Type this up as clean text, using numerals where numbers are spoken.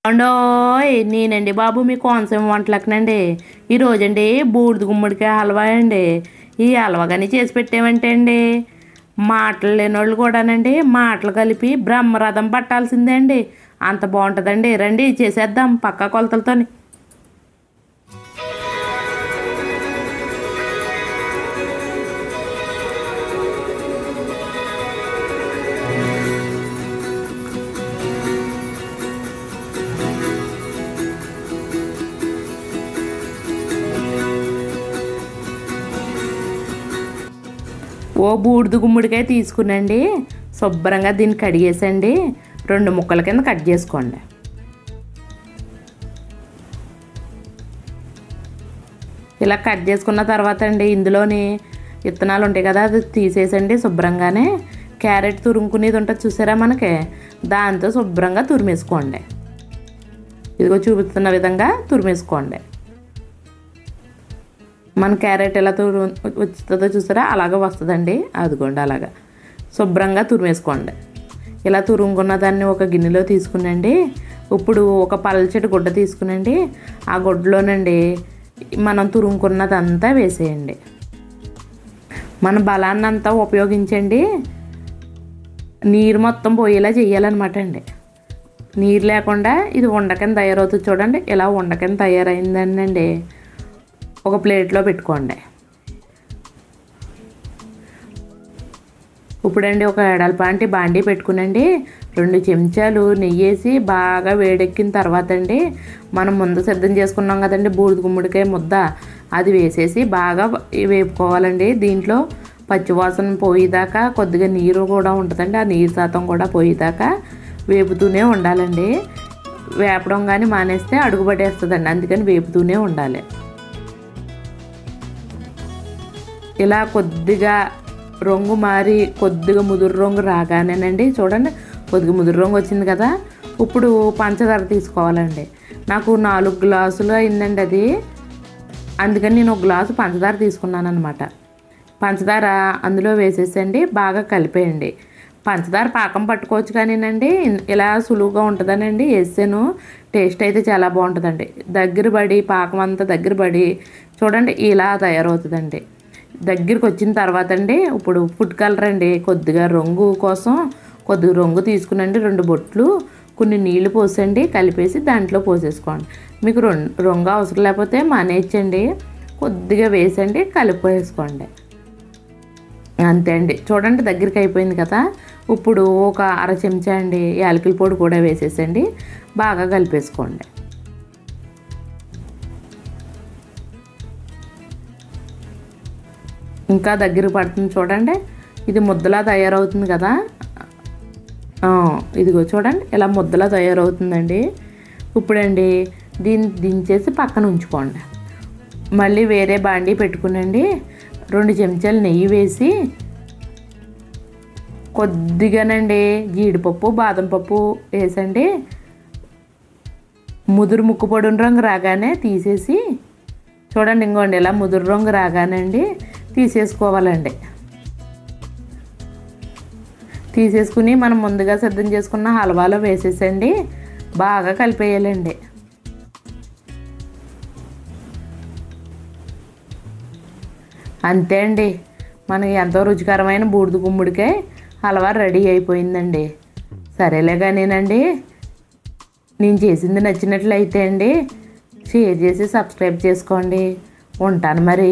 అండోయ్ నేనండి బాబు మీ కోనసీమ వంటలకునండి. ఈరోజండి బూడిద గుమ్మడికాయ హల్వా అండి. ఈ హల్వా కానీ చేసి పెట్టామంటే అండి మాటలు లేని వాళ్ళు కూడానండి మాటలు కలిపి బ్రహ్మరథం పట్టాల్సిందే అండి. అంత బాగుంటుందండి. రండి చేసేద్దాం పక్కా కొలతలతో. ఓ బూడిద గుమ్మడికాయ తీసుకునండి, శుభ్రంగా దీన్ని కడిగేసండి 2 ముక్కల కింద కట్ చేసుకోండి. ఇలా కట్ చేసుకున్న తర్వాత అండి ఇందులోని విత్తనాలు ఉంటాయి కదా, అది తీసేసండి శుభ్రంగానే. క్యారెట్ తురుముకునేది ఉంటుంది చూసారా మనకి, దాంతో శుభ్రంగా తురిమేసుకోండి. ఇదిగో చూపిస్తున్న విధంగా తురిమేసుకోండి. మన క్యారెట్ ఎలా వస్తుందో చూసారా, అలాగ వస్తుందండి. అదిగోండి అలాగా శుభ్రంగా తురిమేసుకోండి. ఇలా తురుముకున్న దాన్ని ఒక గిన్నెలో తీసుకునండి. ఇప్పుడు ఒక పల్చటి గుడ్డ తీసుకునండి, ఆ గుడ్డలోనండి మనం తురుముకున్నదంతా వేసేయండి. మన బలాన్నంతా ఉపయోగించండి. నీరు మొత్తం పోయేలా చేయాలన్నమాట అండి. నీరు లేకుండా ఇది ఉండకని తయారవుతుంది చూడండి. ఇలా ఉండకని తయారైందండి ఒక ప్లేట్లో పెట్టుకోండి. ఇప్పుడండి ఒక ఎడల్పాంటి బాండీ పెట్టుకునండి. 2 చెంచాలు నెయ్యి వేసి బాగా వేడెక్కిన తర్వాత అండి మనం ముందు సిద్ధం చేసుకున్నాం కదండి బూడిద గుమ్మడికాయ ముద్ద, అది వేసేసి బాగా వేపుకోవాలండి. దీంట్లో పచ్చివాసన పోయేదాకా కొద్దిగా నీరు కూడా ఉంటుందండి, ఆ నీరు శాతం కూడా పోయేదాకా వేపుతూనే ఉండాలండి. వేపడం కానీ మానేస్తే అడుగుపట్టేస్తుందండి, అందుకని వేపుతూనే ఉండాలి. ఇలా కొద్దిగా రంగు మారి కొద్దిగా ముదురు రంగు రాగానేనండి చూడండి కొద్దిగా ముదురు రంగు వచ్చింది కదా. ఇప్పుడు పంచదార తీసుకోవాలండి. నాకు 4 గ్లాసులు అయిందండి అది, అందుకని నేను 1 గ్లాసు పంచదార తీసుకున్నాను అనమాట. పంచదార అందులో వేసేసండి బాగా కలిపేయండి. పంచదార పాకం పట్టుకోవచ్చు కానీనండి ఇలా సులువుగా ఉంటుందనండి వేసాను. టేస్ట్ అయితే చాలా బాగుంటుందండి. దగ్గర పడి పాకం అంతా దగ్గర పడి చూడండి ఇలా తయారవుతుందండి. దగ్గరికి వచ్చిన తర్వాత అండి ఇప్పుడు ఫుడ్ కలర్ అండి, కొద్దిగా రంగు కోసం కొద్దిగా రంగు తీసుకునండి 2 బొట్లు, కొన్ని నీళ్లు పోసండి కలిపేసి దాంట్లో పోసేసుకోండి. మీకు రంగు అవసరం లేకపోతే మానేయచ్చండి, కొద్దిగా వేసండి కలిపేసుకోండి. అంతే అండి. చూడండి దగ్గరికి అయిపోయింది కదా. ఇప్పుడు ఒక 1/2 చెంచా అండి యాలకుల పొడి కూడా వేసేసండి బాగా కలిపేసుకోండి. ఇంకా దగ్గర పడుతుంది చూడండి, ఇది ముద్దలా తయారవుతుంది కదా. ఇదిగో చూడండి ఇలా ముద్దలా తయారవుతుందండి. ఇప్పుడండి దీన్ని దించేసి పక్కన ఉంచుకోండి. మళ్ళీ వేరే బాండీ పెట్టుకునండి 2 చెంచాలు నెయ్యి వేసి కొద్దిగానండి జీడిపప్పు బాదం పప్పు వేసండి. ముదురు ముక్కు పొడి రంగు రాగానే తీసేసి చూడండి, ఇంకోండి ఇలా ముదురు రంగు రాగానండి తీసేసుకోవాలండి. తీసేసుకుని మనం ముందుగా సిద్ధం చేసుకున్న హల్వాలో వేసేసండి బాగా కలిపేయాలండి. అంతే అండి, మనకి ఎంతో రుచికరమైన బూడిద గుమ్మడికాయ హల్వా రెడీ అయిపోయిందండి. సరేలే కానీనండి, నేను చేసింది నచ్చినట్లయితే అండి షేర్ చేసి సబ్స్క్రైబ్ చేసుకోండి. ఉంటాను మరి.